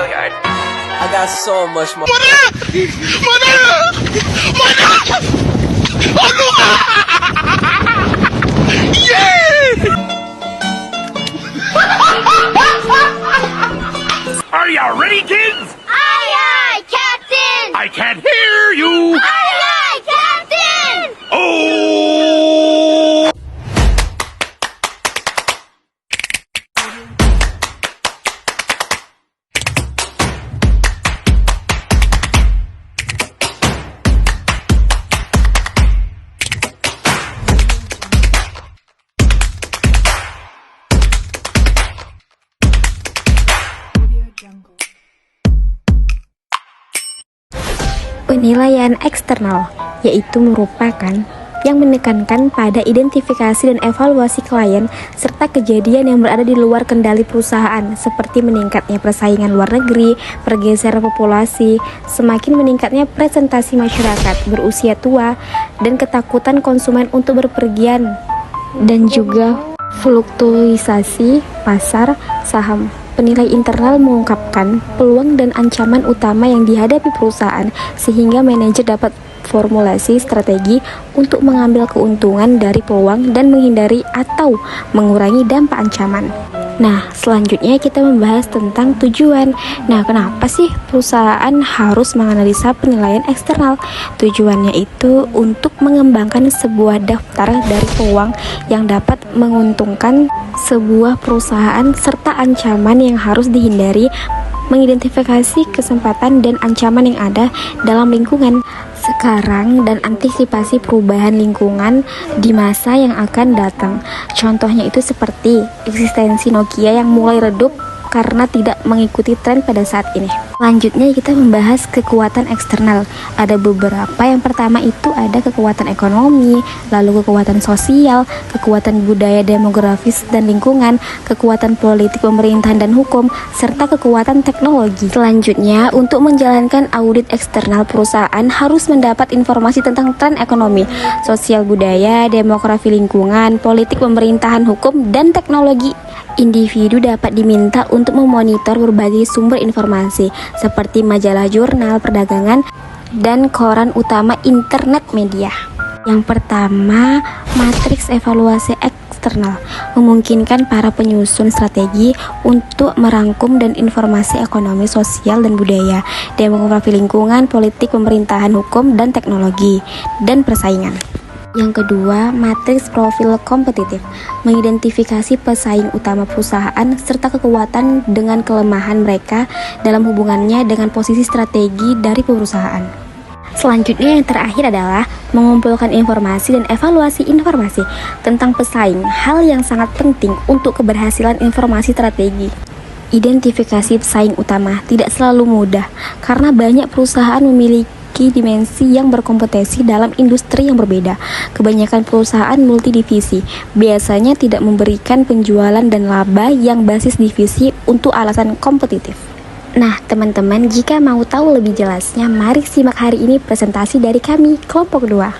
Billiard. I got so much more. Are you ready, kids? Aye, aye, Captain! I can't hear you. Aye, aye, Captain! Oh! Penilaian eksternal, yaitu merupakan yang menekankan pada identifikasi dan evaluasi klien serta kejadian yang berada di luar kendali perusahaan seperti meningkatnya persaingan luar negeri, pergeseran populasi, semakin meningkatnya presentasi masyarakat berusia tua, dan ketakutan konsumen untuk berpergian, dan juga fluktuasi pasar saham. Penilai internal mengungkapkan peluang dan ancaman utama yang dihadapi perusahaan sehingga manajer dapat formulasi strategi untuk mengambil keuntungan dari peluang dan menghindari atau mengurangi dampak ancaman. Nah, selanjutnya kita membahas tentang tujuan. Nah, kenapa sih perusahaan harus menganalisa penilaian eksternal? Tujuannya itu untuk mengembangkan sebuah daftar dari peluang yang dapat menguntungkan sebuah perusahaan serta ancaman yang harus dihindari, mengidentifikasi kesempatan dan ancaman yang ada dalam lingkungan sekarang dan antisipasi perubahan lingkungan di masa yang akan datang. Contohnya itu seperti eksistensi Nokia yang mulai redup karena tidak mengikuti tren pada saat ini. Selanjutnya kita membahas kekuatan eksternal. Ada beberapa. Yang pertama itu ada kekuatan ekonomi, lalu kekuatan sosial, kekuatan budaya demografis dan lingkungan, kekuatan politik pemerintahan dan hukum, serta kekuatan teknologi. Selanjutnya, untuk menjalankan audit eksternal perusahaan harus mendapat informasi tentang tren ekonomi, sosial budaya, demografi lingkungan, politik pemerintahan hukum, dan teknologi. Individu dapat diminta untuk memonitor berbagai sumber informasi seperti majalah jurnal perdagangan dan koran utama internet media. Yang pertama, matriks evaluasi eksternal memungkinkan para penyusun strategi untuk merangkum dan informasi ekonomi, sosial dan budaya, demografi lingkungan, politik pemerintahan hukum dan teknologi, dan persaingan. Yang kedua, matriks profil kompetitif mengidentifikasi pesaing utama perusahaan serta kekuatan dengan kelemahan mereka dalam hubungannya dengan posisi strategi dari perusahaan. Selanjutnya yang terakhir adalah mengumpulkan informasi dan evaluasi informasi tentang pesaing, hal yang sangat penting untuk keberhasilan informasi strategi. Identifikasi pesaing utama tidak selalu mudah karena banyak perusahaan memiliki dimensi yang berkompetisi dalam industri yang berbeda. Kebanyakan perusahaan multidivisi biasanya tidak memberikan penjualan dan laba yang basis divisi untuk alasan kompetitif. Nah, teman-teman, jika mau tahu lebih jelasnya, mari simak hari ini presentasi dari kami, kelompok 2.